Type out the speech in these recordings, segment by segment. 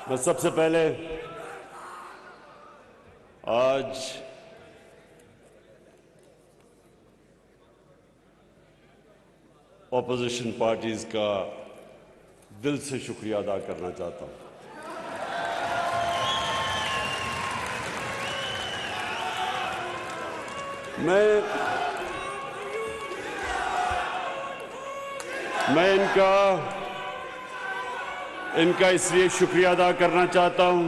मैं सबसे पहले आज ऑपोजिशन पार्टीज का दिल से शुक्रिया अदा करना चाहता हूं। मैं इनका इसलिए शुक्रिया अदा करना चाहता हूं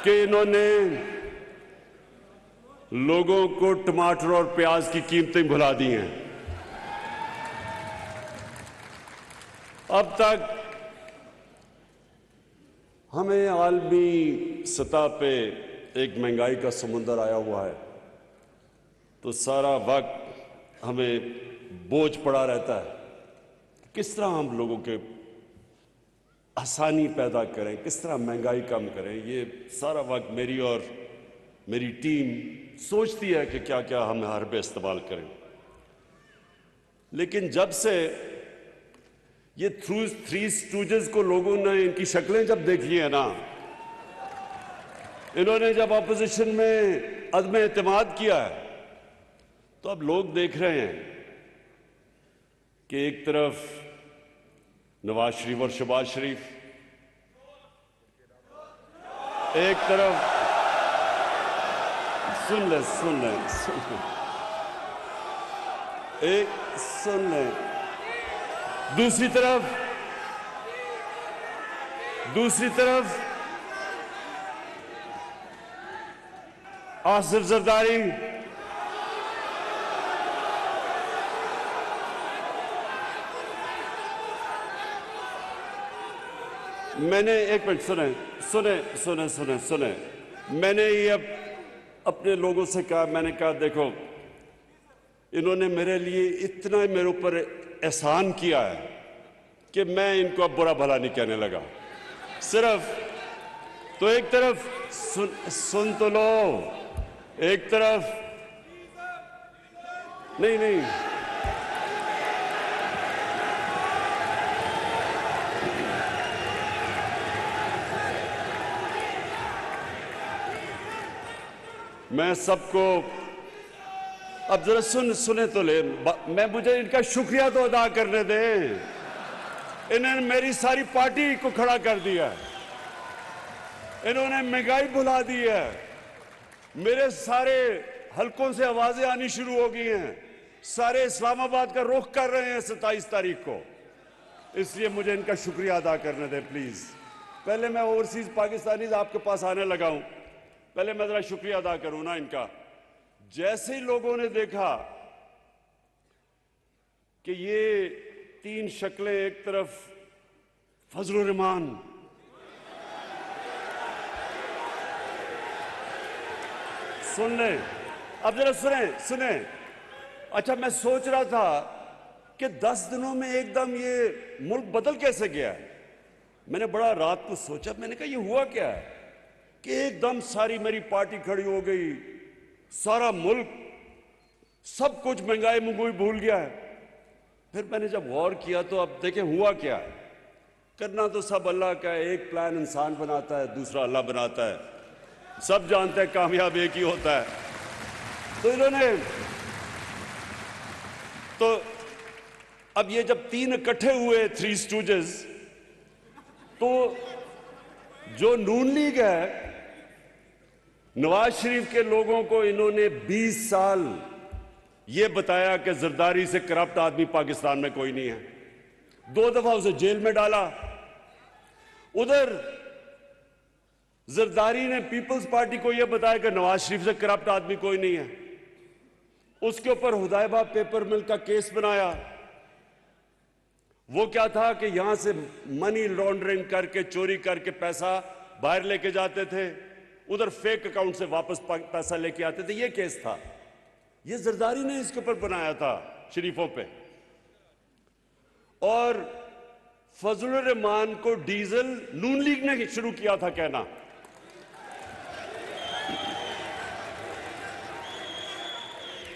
कि इन्होंने लोगों को टमाटर और प्याज की कीमतें भुला दी हैं। अब तक हमें आलमी सतह पे एक महंगाई का समुंदर आया हुआ है, तो सारा वक्त हमें बोझ पड़ा रहता है कि किस तरह हम लोगों के आसानी पैदा करें, किस तरह महंगाई कम करें। ये सारा वक्त मेरी और मेरी टीम सोचती है कि क्या क्या हम हरबे इस्तेमाल करें। लेकिन जब से ये थ्री स्टूजेस को लोगों ने इनकी शक्लें जब देखी है ना, इन्होंने जब अपोजिशन में अदम एतमाद किया है, तो अब लोग देख रहे हैं कि एक तरफ नवाज शरीफ और शहबाज शरीफ, एक तरफ सुन ले, दूसरी तरफ आसिफ जरदारी, मैंने एक मिनट सुने, मैंने ये अपने लोगों से कहा, मैंने कहा देखो, इन्होंने मेरे लिए इतना मेरे ऊपर एहसान किया है कि मैं इनको अब बुरा भला नहीं कहने लगा। सिर्फ तो एक तरफ सुन तो लो, एक तरफ नहीं, मैं सबको अब जरा सुने तो ले, मुझे इनका शुक्रिया तो अदा करने दें। इन्होंने मेरी सारी पार्टी को खड़ा कर दिया है, इन्होंने महंगाई भुला दी है, मेरे सारे हलकों से आवाजें आनी शुरू हो गई हैं, सारे इस्लामाबाद का रुख कर रहे हैं 27 तारीख को। इसलिए मुझे इनका शुक्रिया अदा करने दें प्लीज। पहले मैं ओवरसीज पाकिस्तानी आपके पास आने लगा हूं, पहले मैं जरा शुक्रिया अदा करूं ना इनका। जैसे ही लोगों ने देखा कि ये तीन शक्लें, एक तरफ फजलुर रहमान, सुन ले, अब जरा सुने। अच्छा, मैं सोच रहा था कि 10 दिनों में एकदम ये मुल्क बदल कैसे गया है। मैंने बड़ा रात को सोचा, मैंने कहा ये हुआ क्या है कि एकदम सारी मेरी पार्टी खड़ी हो गई, सारा मुल्क सब कुछ महंगाई भूल गया है। फिर मैंने जब गौर किया तो अब देखें हुआ क्या है। करना तो सब अल्लाह का है, एक प्लान इंसान बनाता है, दूसरा अल्लाह बनाता है, सब जानते हैं कामयाब एक ही होता है। तो इन्होंने तो अब ये जब तीन इकट्ठे हुए थ्री स्टूजेस, तो जो नून लीग है, नवाज शरीफ के लोगों को इन्होंने 20 साल ये बताया कि जरदारी से करप्ट आदमी पाकिस्तान में कोई नहीं है। 2 दफा उसे जेल में डाला। उधर जरदारी ने पीपल्स पार्टी को यह बताया कि नवाज शरीफ से करप्ट आदमी कोई नहीं है। उसके ऊपर हुदैबा पेपर मिल का केस बनाया। वो क्या था कि यहां से मनी लॉन्ड्रिंग करके, चोरी करके पैसा बाहर लेके जाते थे, उधर फेक अकाउंट से वापस पैसा लेके आते थे। ये केस था, ये जरदारी ने इसके ऊपर बनाया था शरीफों पे। और फजलुर रहमान को डीजल नून लीग ने शुरू किया था कहना।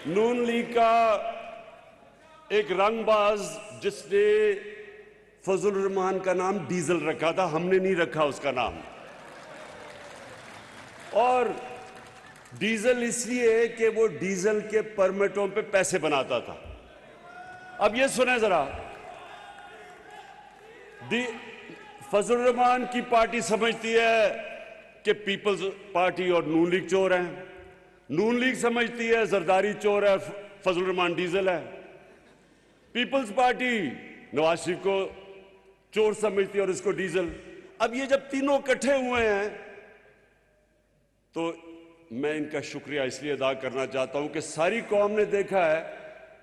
नून लीग का एक रंगबाज जिसने फजलुर रहमान का नाम डीजल रखा था, हमने नहीं रखा उसका नाम। और डीजल इसलिए कि वो डीजल के परमिटों पे पैसे बनाता था। अब ये सुने जरा, फजलुर रहमान की पार्टी समझती है कि पीपल्स पार्टी और नून लीग चोर हैं, नून लीग समझती है जरदारी चोर है, फजलुर रहमान डीजल है। पीपल्स पार्टी नवाज शरीफ को चोर समझती है और इसको डीजल। अब ये जब तीनों इकट्ठे हुए हैं तो मैं इनका शुक्रिया इसलिए अदा करना चाहता हूं कि सारी कौम ने देखा है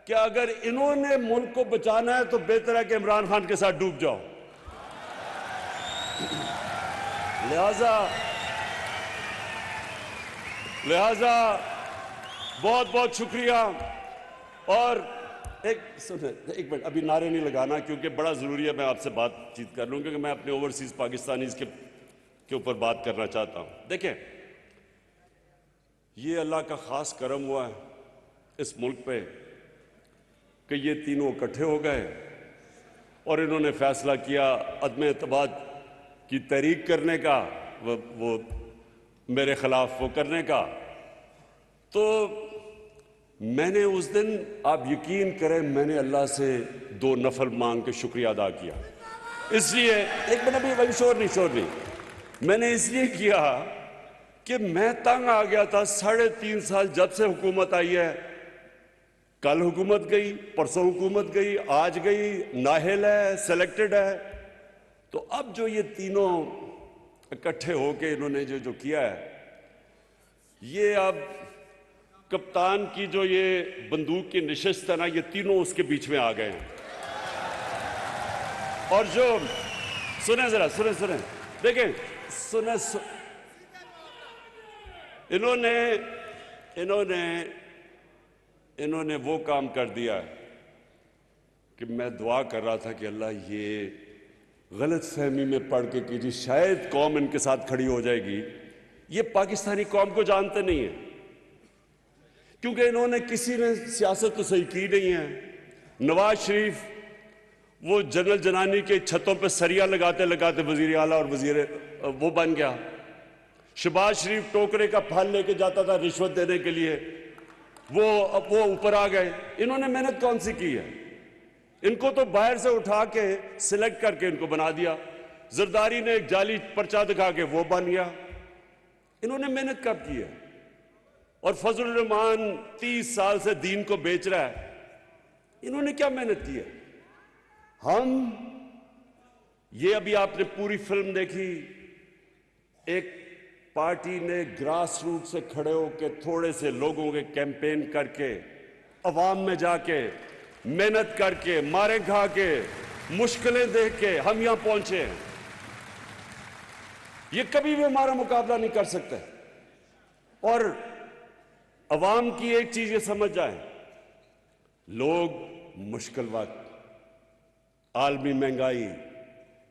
कि अगर इन्होंने मुल्क को बचाना है तो बेहतर है कि इमरान खान के साथ डूब जाओ। लिहाजा बहुत बहुत शुक्रिया। और एक मिनट, अभी नारे नहीं लगाना क्योंकि बड़ा जरूरी है, मैं आपसे बातचीत कर लूं क्योंकि मैं अपने ओवरसीज पाकिस्तानीज के ऊपर बात करना चाहता हूं। देखें, ये अल्लाह का खास करम हुआ है इस मुल्क पे कि ये तीनों इकट्ठे हो गए और इन्होंने फैसला किया अदम एतमाद की तहरीक करने का, वो मेरे खिलाफ वो करने का। तो मैंने उस दिन, आप यकीन करें, मैंने अल्लाह से 2 नफल मांग के शुक्रिया अदा किया। इसलिए एक मिनट, अभी वही शोर नहीं, मैंने इसलिए किया कि मैं तंग आ गया था। 3.5 साल जब से हुकूमत आई है, कल हुकूमत गई, परसों हुकूमत गई, आज गई, नाहिल है, सिलेक्टेड है। तो अब जो ये तीनों इकट्ठे होके इन्होंने जो किया है, ये अब कप्तान की जो ये बंदूक की निशिस्त है ना, ये तीनों उसके बीच में आ गए हैं। और जो सुने जरा, सुने देखें, इन्होंने वो काम कर दिया कि मैं दुआ कर रहा था कि अल्लाह ये गलत फहमी में पढ़ के कीजिए, शायद कौम इनके साथ खड़ी हो जाएगी। ये पाकिस्तानी कौम को जानते नहीं है क्योंकि इन्होंने किसी ने सियासत तो सही की नहीं है। नवाज शरीफ वो जनरल जनानी के छतों पे सरिया लगाते लगाते वजीर आला और वजीर वो बन गया। शहबाज शरीफ टोकरे का फल लेके जाता था रिश्वत देने के लिए, वो ऊपर आ गए। इन्होंने मेहनत कौन सी की है? इनको तो बाहर से उठा के सिलेक्ट करके इनको बना दिया। जरदारी ने एक जाली पर्चा दिखा के वो बन गया। इन्होंने मेहनत कब की है? और फजलुर रहमान 30 साल से दीन को बेच रहा है, इन्होंने क्या मेहनत की है? हम ये अभी आपने पूरी फिल्म देखी, एक पार्टी ने ग्रास रूट से खड़े होकर थोड़े से लोगों के कैंपेन करके अवाम में जाके मेहनत करके मारे खा के मुश्किलें देख के हम यहां पहुंचे हैं। ये कभी भी हमारा मुकाबला नहीं कर सकते। और अवाम की एक चीज ये समझ जाए, लोग मुश्किल वक्त, आलमी महंगाई,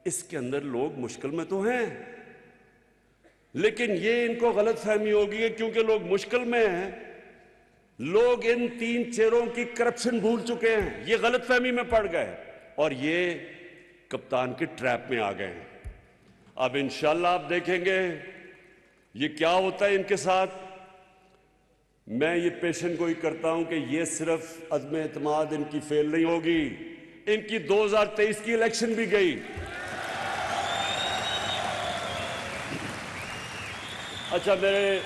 इसके अंदर लोग मुश्किल में तो हैं, लेकिन ये इनको गलत फहमी होगी है क्योंकि लोग मुश्किल में हैं, लोग इन 3 चेहरों की करप्शन भूल चुके हैं, ये गलत फहमी में पड़ गए और ये कप्तान के ट्रैप में आ गए हैं। अब इंशाल्लाह आप देखेंगे ये क्या होता है इनके साथ। मैं ये पेशन गोई करता हूं कि ये सिर्फ अदम एतमाद इनकी फेल नहीं होगी, इनकी 2023 की इलेक्शन भी गई। अच्छा, मेरे